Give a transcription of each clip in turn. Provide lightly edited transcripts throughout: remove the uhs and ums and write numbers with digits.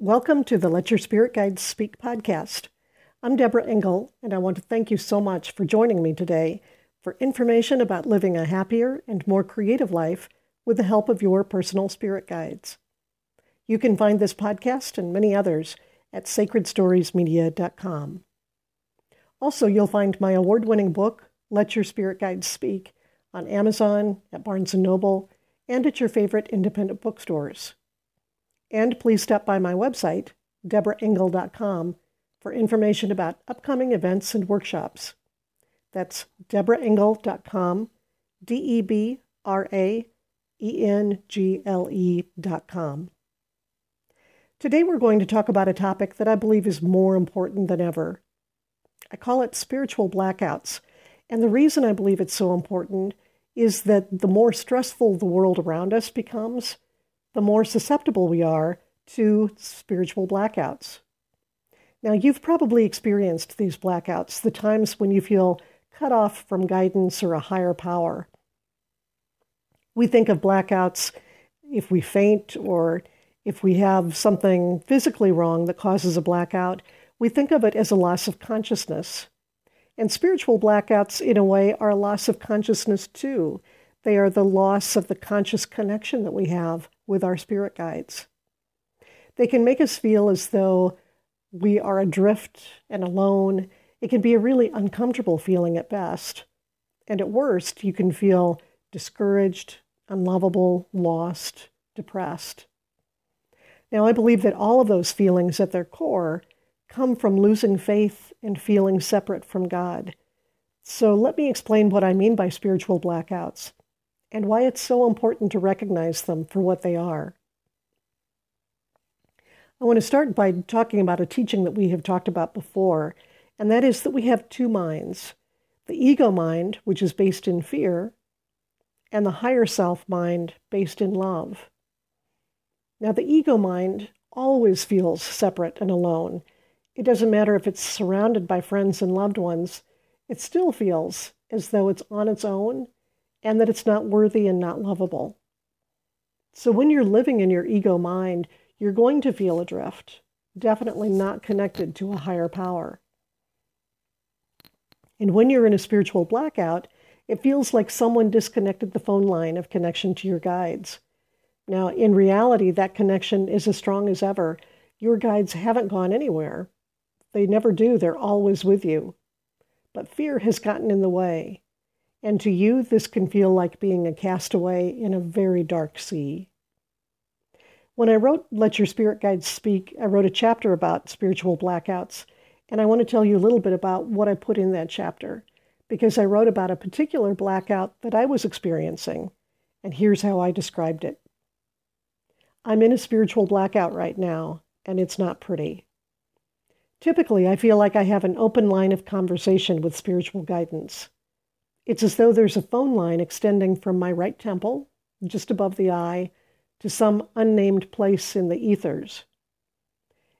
Welcome to the Let Your Spirit Guides Speak podcast. I'm Debra Engle, and I want to thank you so much for joining me today for information about living a happier and more creative life with the help of your personal spirit guides. You can find this podcast and many others at sacredstoriesmedia.com. Also, you'll find my award-winning book, Let Your Spirit Guides Speak, on Amazon, at Barnes & Noble, and at your favorite independent bookstores. And please stop by my website, debraengle.com, for information about upcoming events and workshops. That's debraengle.com, debraengle.com. Today we're going to talk about a topic that I believe is more important than ever. I call it spiritual blackouts, and the reason I believe it's so important is that the more stressful the world around us becomes, the more susceptible we are to spiritual blackouts. Now, you've probably experienced these blackouts, the times when you feel cut off from guidance or a higher power. We think of blackouts if we faint or if we have something physically wrong that causes a blackout. We think of it as a loss of consciousness. And spiritual blackouts, in a way, are a loss of consciousness too. They are the loss of the conscious connection that we have with our spirit guides. They can make us feel as though we are adrift and alone. It can be a really uncomfortable feeling at best. And at worst, you can feel discouraged, unlovable, lost, depressed. Now, I believe that all of those feelings at their core come from losing faith and feeling separate from God. So let me explain what I mean by spiritual blackouts and why it's so important to recognize them for what they are. I want to start by talking about a teaching that we have talked about before, and that is that we have two minds: the ego mind, which is based in fear, and the higher self mind based in love. Now, the ego mind always feels separate and alone. It doesn't matter if it's surrounded by friends and loved ones, it still feels as though it's on its own and that it's not worthy and not lovable. So when you're living in your ego mind, you're going to feel adrift, definitely not connected to a higher power. And when you're in a spiritual blackout, it feels like someone disconnected the phone line of connection to your guides. Now, in reality, that connection is as strong as ever. Your guides haven't gone anywhere. They never do. They're always with you. But fear has gotten in the way. And to you, this can feel like being a castaway in a very dark sea. When I wrote Let Your Spirit Guides Speak, I wrote a chapter about spiritual blackouts. And I want to tell you a little bit about what I put in that chapter, because I wrote about a particular blackout that I was experiencing. And here's how I described it. I'm in a spiritual blackout right now, and it's not pretty. Typically, I feel like I have an open line of conversation with spiritual guidance. It's as though there's a phone line extending from my right temple, just above the eye, to some unnamed place in the ethers.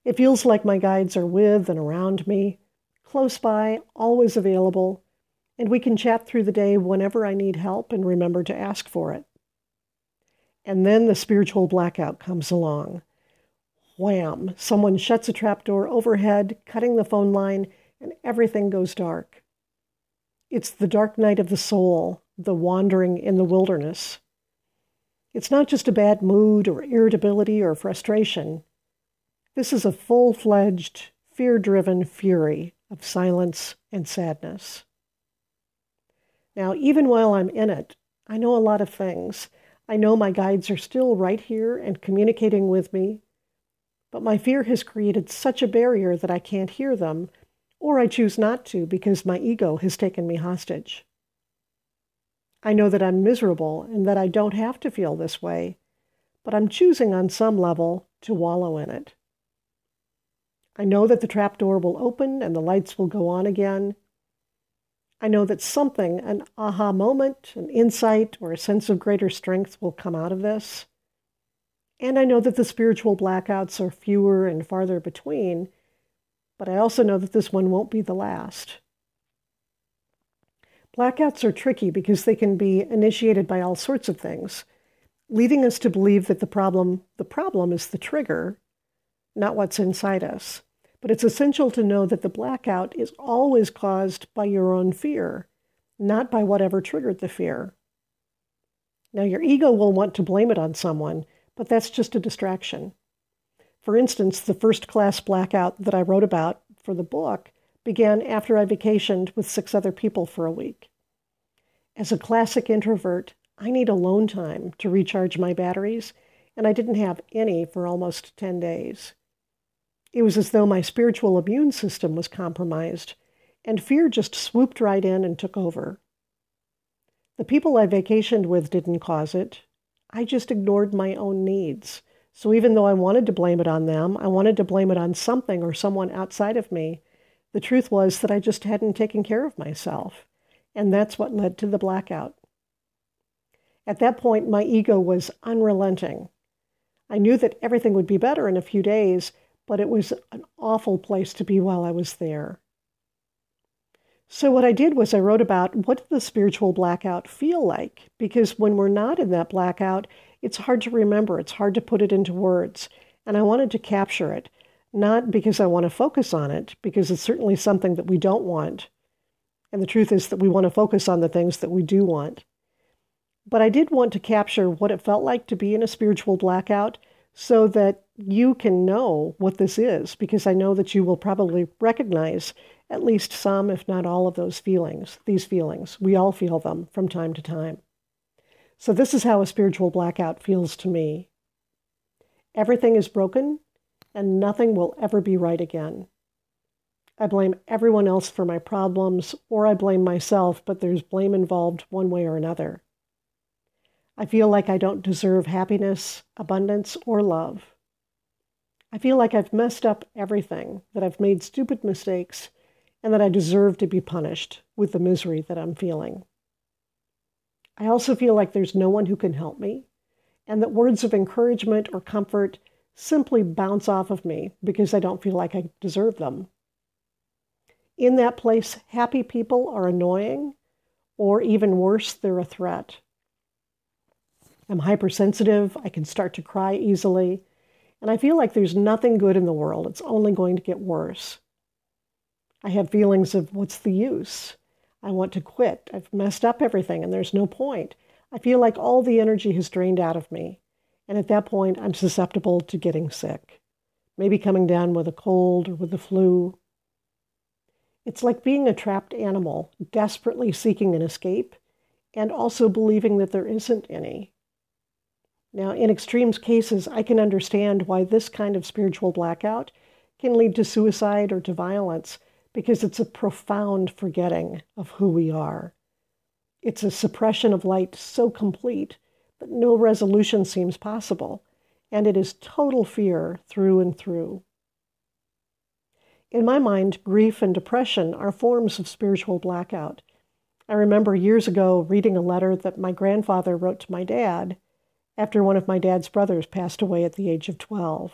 It feels like my guides are with and around me, close by, always available, and we can chat through the day whenever I need help and remember to ask for it. And then the spiritual blackout comes along. Wham! Someone shuts a trapdoor overhead, cutting the phone line, and everything goes dark. It's the dark night of the soul, the wandering in the wilderness. It's not just a bad mood or irritability or frustration. This is a full-fledged, fear-driven fury of silence and sadness. Now, even while I'm in it, I know a lot of things. I know my guides are still right here and communicating with me, but my fear has created such a barrier that I can't hear them, or I choose not to because my ego has taken me hostage. I know that I'm miserable and that I don't have to feel this way, but I'm choosing on some level to wallow in it. I know that the trapdoor will open and the lights will go on again. I know that something, an aha moment, an insight, or a sense of greater strength will come out of this. And I know that the spiritual blackouts are fewer and farther between, but I also know that this one won't be the last. Blackouts are tricky because they can be initiated by all sorts of things, leading us to believe that the problem is the trigger, not what's inside us. But it's essential to know that the blackout is always caused by your own fear, not by whatever triggered the fear. Now, your ego will want to blame it on someone, but that's just a distraction. For instance, the first-class blackout that I wrote about for the book began after I vacationed with 6 other people for a week. As a classic introvert, I need alone time to recharge my batteries, and I didn't have any for almost 10 days. It was as though my spiritual immune system was compromised, and fear just swooped right in and took over. The people I vacationed with didn't cause it. I just ignored my own needs. So even though I wanted to blame it on them, I wanted to blame it on something or someone outside of me, the truth was that I just hadn't taken care of myself. And that's what led to the blackout. At that point, my ego was unrelenting. I knew that everything would be better in a few days, but it was an awful place to be while I was there. So what I did was I wrote about what did the spiritual blackout feel like? Because when we're not in that blackout, it's hard to remember. It's hard to put it into words. And I wanted to capture it, not because I want to focus on it, because it's certainly something that we don't want. And the truth is that we want to focus on the things that we do want. But I did want to capture what it felt like to be in a spiritual blackout so that you can know what this is, because I know that you will probably recognize at least some, if not all of those feelings, these feelings. We all feel them from time to time. So this is how a spiritual blackout feels to me. Everything is broken and nothing will ever be right again. I blame everyone else for my problems, or I blame myself, but there's blame involved one way or another. I feel like I don't deserve happiness, abundance, or love. I feel like I've messed up everything, that I've made stupid mistakes, and that I deserve to be punished with the misery that I'm feeling. I also feel like there's no one who can help me, and that words of encouragement or comfort simply bounce off of me because I don't feel like I deserve them. In that place, happy people are annoying, or even worse, they're a threat. I'm hypersensitive, I can start to cry easily, and I feel like there's nothing good in the world. It's only going to get worse. I have feelings of, what's the use? I want to quit. I've messed up everything and there's no point. I feel like all the energy has drained out of me. And at that point, I'm susceptible to getting sick. Maybe coming down with a cold or with the flu. It's like being a trapped animal, desperately seeking an escape, and also believing that there isn't any. Now, in extreme cases, I can understand why this kind of spiritual blackout can lead to suicide or to violence, because it's a profound forgetting of who we are. It's a suppression of light so complete that no resolution seems possible, and it is total fear through and through. In my mind, grief and depression are forms of spiritual blackout. I remember years ago reading a letter that my grandfather wrote to my dad after one of my dad's brothers passed away at the age of 12.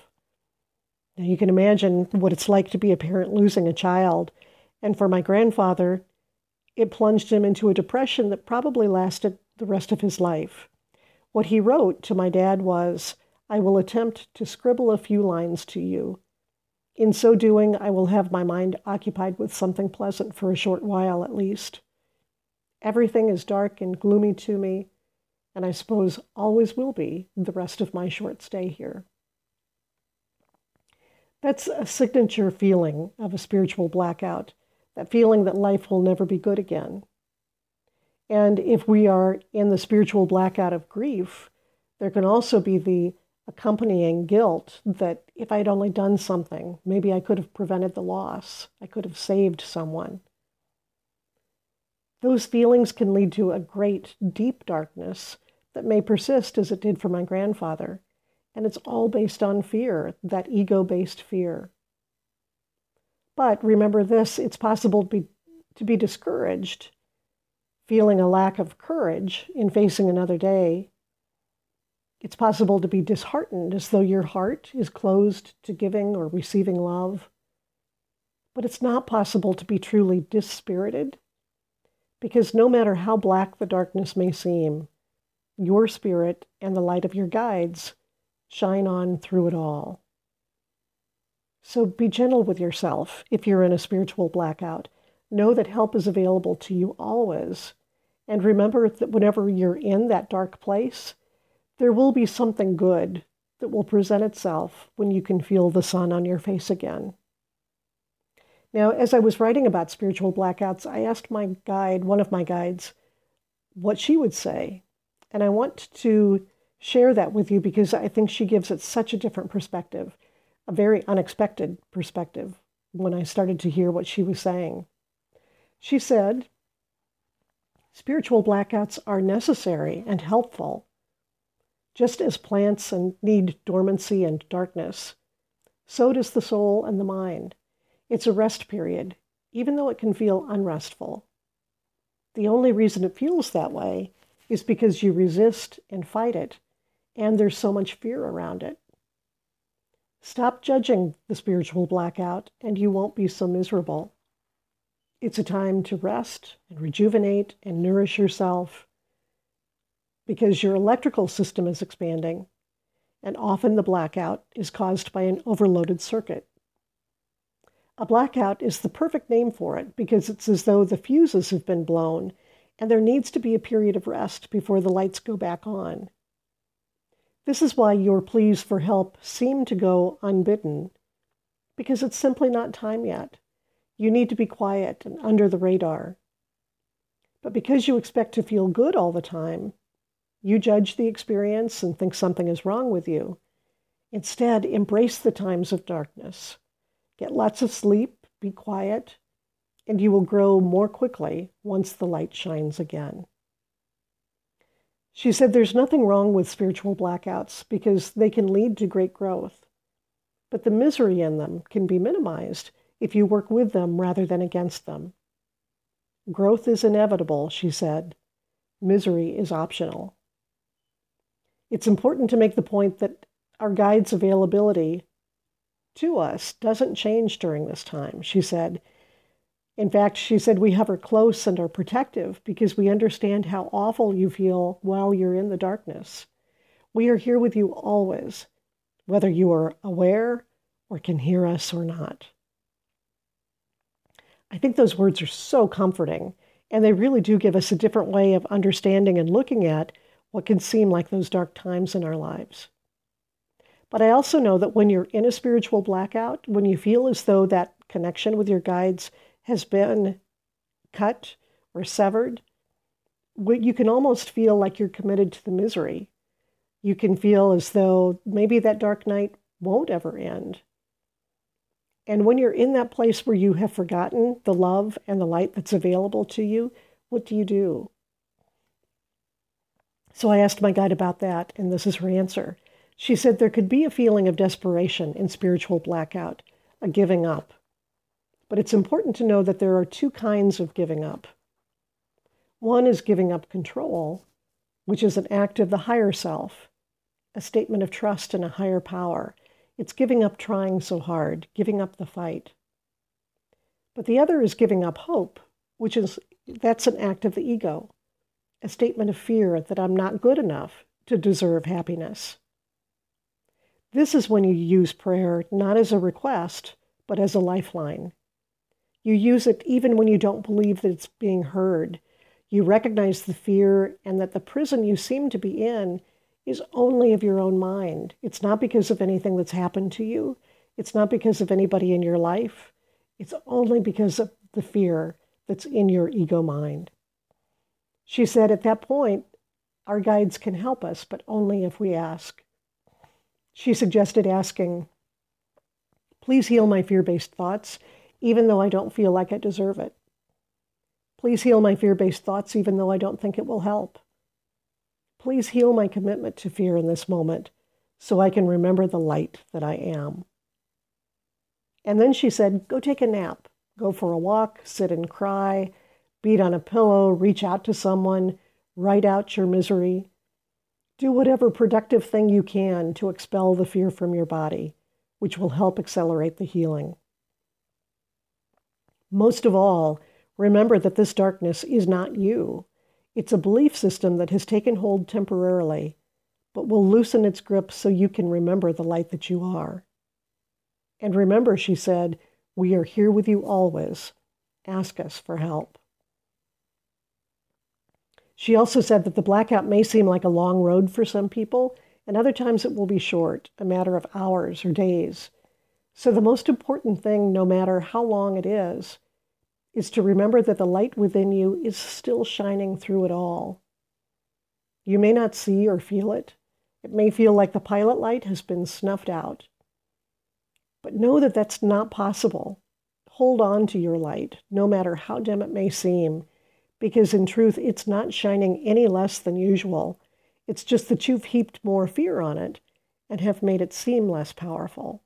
Now, you can imagine what it's like to be a parent losing a child. And for my grandfather, it plunged him into a depression that probably lasted the rest of his life. What he wrote to my dad was, "I will attempt to scribble a few lines to you. In so doing, I will have my mind occupied with something pleasant for a short while at least. Everything is dark and gloomy to me, and I suppose always will be the rest of my short stay here." That's a signature feeling of a spiritual blackout, that feeling that life will never be good again. And if we are in the spiritual blackout of grief, there can also be the accompanying guilt that if I'd only done something, maybe I could have prevented the loss, I could have saved someone. Those feelings can lead to a great, deep darkness that may persist as it did for my grandfather. And it's all based on fear, that ego-based fear. But remember this, it's possible to be discouraged, feeling a lack of courage in facing another day. It's possible to be disheartened, as though your heart is closed to giving or receiving love. But it's not possible to be truly dispirited, because no matter how black the darkness may seem, your spirit and the light of your guides shine on through it all. So be gentle with yourself if you're in a spiritual blackout. Know that help is available to you always. And remember that whenever you're in that dark place, there will be something good that will present itself when you can feel the sun on your face again. Now, as I was writing about spiritual blackouts, I asked my guide, one of my guides, what she would say. And I want to share that with you because I think she gives it such a different perspective, a very unexpected perspective when I started to hear what she was saying. She said, spiritual blackouts are necessary and helpful. Just as plants need dormancy and darkness, so does the soul and the mind. It's a rest period, even though it can feel unrestful. The only reason it feels that way is because you resist and fight it, and there's so much fear around it. Stop judging the spiritual blackout, and you won't be so miserable. It's a time to rest and rejuvenate and nourish yourself because your electrical system is expanding, and often the blackout is caused by an overloaded circuit. A blackout is the perfect name for it because it's as though the fuses have been blown and there needs to be a period of rest before the lights go back on. This is why your pleas for help seem to go unbidden, because it's simply not time yet. You need to be quiet and under the radar. But because you expect to feel good all the time, you judge the experience and think something is wrong with you. Instead, embrace the times of darkness. Get lots of sleep, be quiet, and you will grow more quickly once the light shines again. She said there's nothing wrong with spiritual blackouts because they can lead to great growth. But the misery in them can be minimized if you work with them rather than against them. Growth is inevitable, she said. Misery is optional. It's important to make the point that our guide's availability to us doesn't change during this time, she said. In fact, she said we hover close and are protective because we understand how awful you feel while you're in the darkness. We are here with you always, whether you are aware or can hear us or not. I think those words are so comforting, and they really do give us a different way of understanding and looking at what can seem like those dark times in our lives. But I also know that when you're in a spiritual blackout, when you feel as though that connection with your guides has been cut or severed, you can almost feel like you're committed to the misery. You can feel as though maybe that dark night won't ever end. And when you're in that place where you have forgotten the love and the light that's available to you, what do you do? So I asked my guide about that, and this is her answer. She said there could be a feeling of desperation in spiritual blackout, a giving up. But it's important to know that there are two kinds of giving up. One is giving up control, which is an act of the higher self, a statement of trust in a higher power. It's giving up trying so hard, giving up the fight. But the other is giving up hope, that's an act of the ego, a statement of fear that I'm not good enough to deserve happiness. This is when you use prayer not as a request, but as a lifeline. You use it even when you don't believe that it's being heard. You recognize the fear and that the prison you seem to be in is only of your own mind. It's not because of anything that's happened to you. It's not because of anybody in your life. It's only because of the fear that's in your ego mind. She said at that point, our guides can help us, but only if we ask. She suggested asking, please heal my fear-based thoughts, even though I don't feel like I deserve it. Please heal my fear-based thoughts, even though I don't think it will help. Please heal my commitment to fear in this moment, so I can remember the light that I am. And then she said, go take a nap. Go for a walk, sit and cry, beat on a pillow, reach out to someone, write out your misery. Do whatever productive thing you can to expel the fear from your body, which will help accelerate the healing. Most of all, remember that this darkness is not you. It's a belief system that has taken hold temporarily, but will loosen its grip so you can remember the light that you are. And remember, she said, we are here with you always. Ask us for help. She also said that the blackout may seem like a long road for some people, and other times it will be short, a matter of hours or days. So the most important thing, no matter how long it is to remember that the light within you is still shining through it all. You may not see or feel it. It may feel like the pilot light has been snuffed out. But know that that's not possible. Hold on to your light, no matter how dim it may seem, because in truth, it's not shining any less than usual. It's just that you've heaped more fear on it and have made it seem less powerful.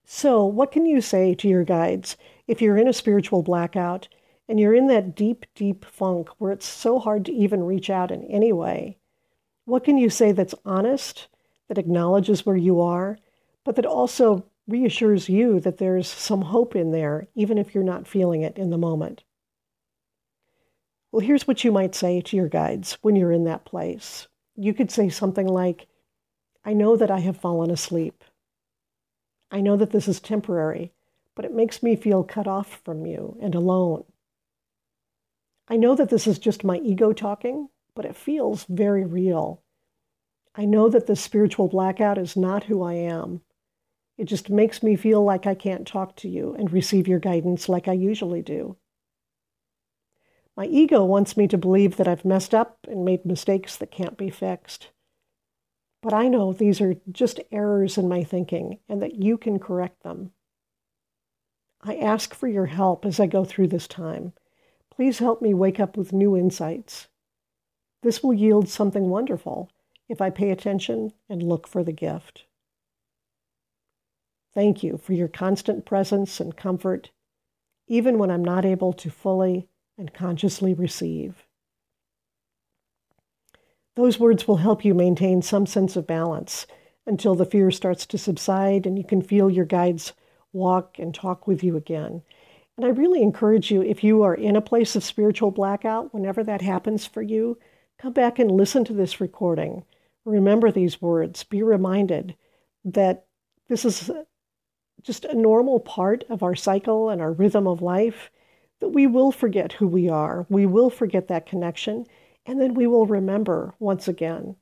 So, what can you say to your guides if you're in a spiritual blackout and you're in that deep, deep funk where it's so hard to even reach out in any way? What can you say that's honest, that acknowledges where you are, but that also reassures you that there's some hope in there, even if you're not feeling it in the moment? Well, here's what you might say to your guides when you're in that place. You could say something like, I know that I have fallen asleep. I know that this is temporary, but it makes me feel cut off from you and alone. I know that this is just my ego talking, but it feels very real. I know that this spiritual blackout is not who I am. It just makes me feel like I can't talk to you and receive your guidance like I usually do. My ego wants me to believe that I've messed up and made mistakes that can't be fixed. But I know these are just errors in my thinking and that you can correct them. I ask for your help as I go through this time. Please help me wake up with new insights. This will yield something wonderful if I pay attention and look for the gift. Thank you for your constant presence and comfort, even when I'm not able to fully and consciously receive. Those words will help you maintain some sense of balance until the fear starts to subside and you can feel your guides walk and talk with you again. And I really encourage you, if you are in a place of spiritual blackout, whenever that happens for you, come back and listen to this recording. Remember these words. Be reminded that this is just a normal part of our cycle and our rhythm of life, that we will forget who we are. We will forget that connection, and then we will remember once again.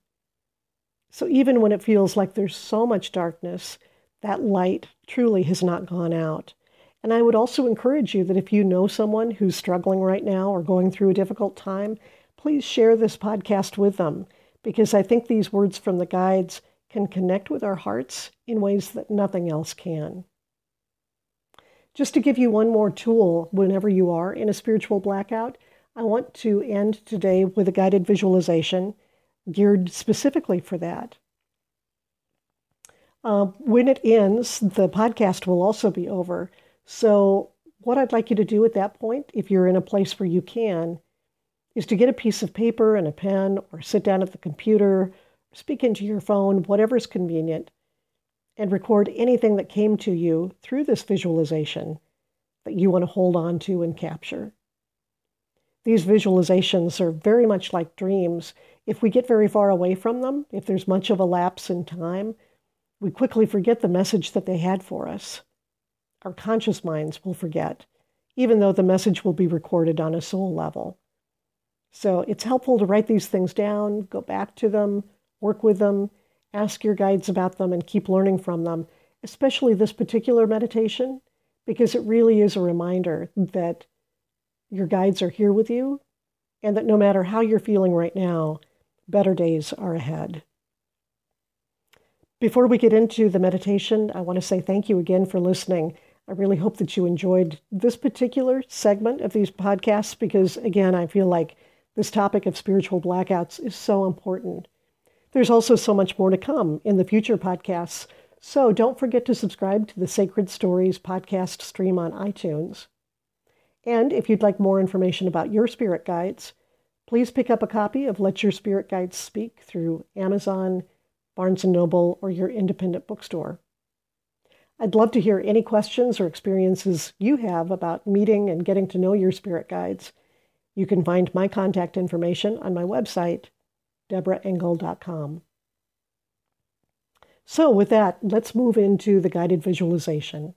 So even when it feels like there's so much darkness, that light truly has not gone out. And I would also encourage you that if you know someone who's struggling right now or going through a difficult time, please share this podcast with them, because I think these words from the guides can connect with our hearts in ways that nothing else can. Just to give you one more tool whenever you are in a spiritual blackout, I want to end today with a guided visualization geared specifically for that. When it ends, the podcast will also be over. So what I'd like you to do at that point, if you're in a place where you can, is to get a piece of paper and a pen, or sit down at the computer, speak into your phone, whatever's convenient, and record anything that came to you through this visualization that you want to hold on to and capture. These visualizations are very much like dreams. If we get very far away from them, if there's much of a lapse in time, we quickly forget the message that they had for us. Our conscious minds will forget, even though the message will be recorded on a soul level. So it's helpful to write these things down, go back to them, work with them, ask your guides about them, and keep learning from them, especially this particular meditation, because it really is a reminder that your guides are here with you, and that no matter how you're feeling right now, better days are ahead. Before we get into the meditation, I want to say thank you again for listening. I really hope that you enjoyed this particular segment of these podcasts, because, again, I feel like this topic of spiritual blackouts is so important. There's also so much more to come in the future podcasts, so don't forget to subscribe to the Sacred Stories podcast stream on iTunes. And if you'd like more information about your spirit guides, please pick up a copy of Let Your Spirit Guides Speak through Amazon, Barnes & Noble, or your independent bookstore. I'd love to hear any questions or experiences you have about meeting and getting to know your spirit guides. You can find my contact information on my website, DebraEngle.com. So with that, let's move into the guided visualization.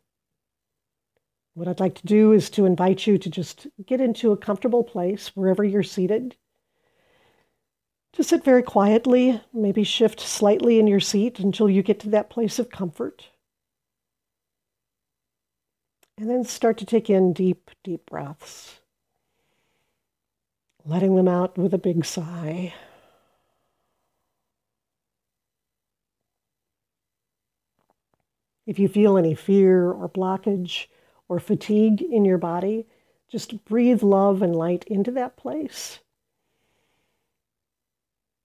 What I'd like to do is to invite you to just get into a comfortable place wherever you're seated. To sit very quietly, maybe shift slightly in your seat until you get to that place of comfort. And then start to take in deep, deep breaths, letting them out with a big sigh. If you feel any fear or blockage or fatigue in your body, just breathe love and light into that place.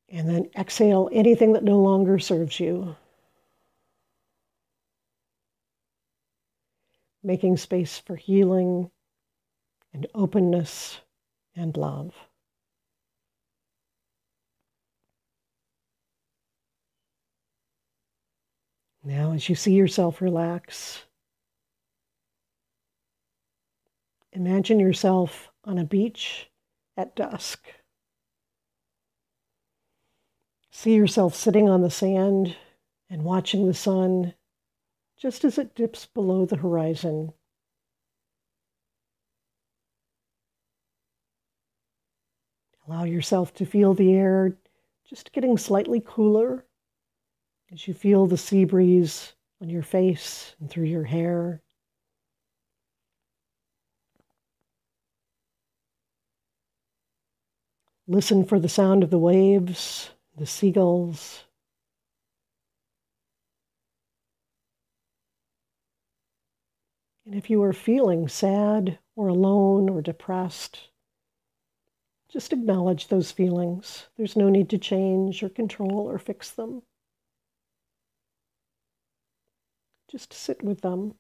And then exhale anything that no longer serves you. Making space for healing and openness and love. Now, as you see yourself relax, imagine yourself on a beach at dusk. See yourself sitting on the sand and watching the sun just as it dips below the horizon. Allow yourself to feel the air just getting slightly cooler as you feel the sea breeze on your face and through your hair. Listen for the sound of the waves, the seagulls. And if you are feeling sad or alone or depressed, just acknowledge those feelings. There's no need to change or control or fix them. Just sit with them,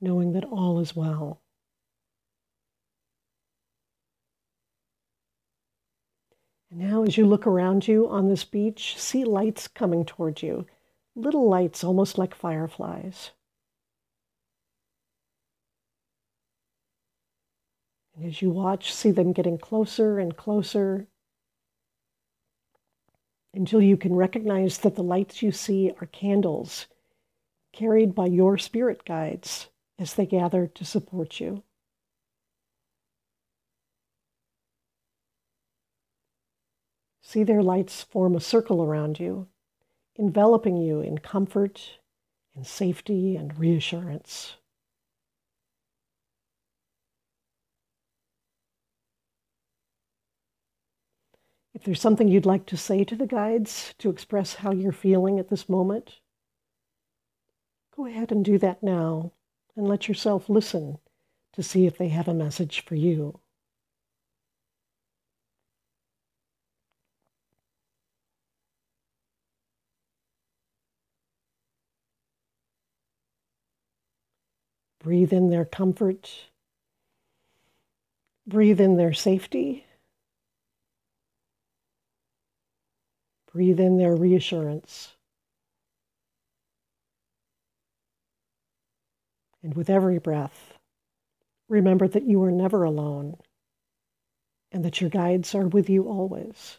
knowing that all is well. And now as you look around you on this beach, see lights coming toward you. Little lights, almost like fireflies. And as you watch, see them getting closer and closer until you can recognize that the lights you see are candles carried by your spirit guides as they gather to support you. See their lights form a circle around you, enveloping you in comfort and safety and reassurance. If there's something you'd like to say to the guides to express how you're feeling at this moment, go ahead and do that now and let yourself listen to see if they have a message for you. Breathe in their comfort. Breathe in their safety. Breathe in their reassurance. And with every breath, remember that you are never alone and that your guides are with you always.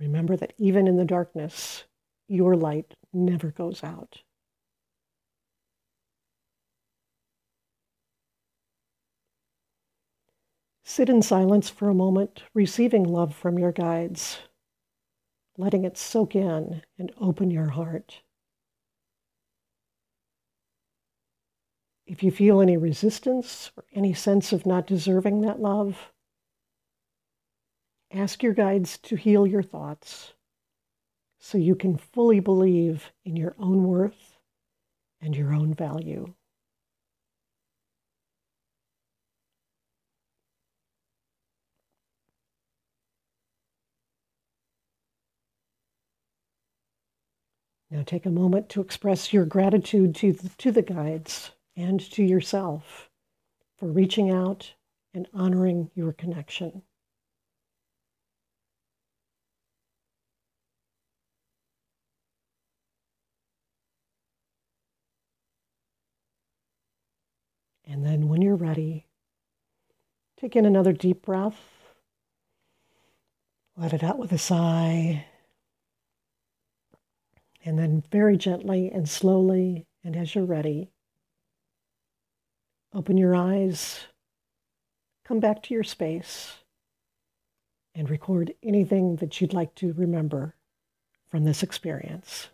Remember that even in the darkness, your light never goes out. Sit in silence for a moment, receiving love from your guides, letting it soak in and open your heart. If you feel any resistance or any sense of not deserving that love, ask your guides to heal your thoughts so you can fully believe in your own worth and your own value. Now take a moment to express your gratitude to the guides and to yourself for reaching out and honoring your connection. And then when you're ready, Take in another deep breath. Let it out with a sigh. And then very gently and slowly, and as you're ready, open your eyes, come back to your space, and record anything that you'd like to remember from this experience.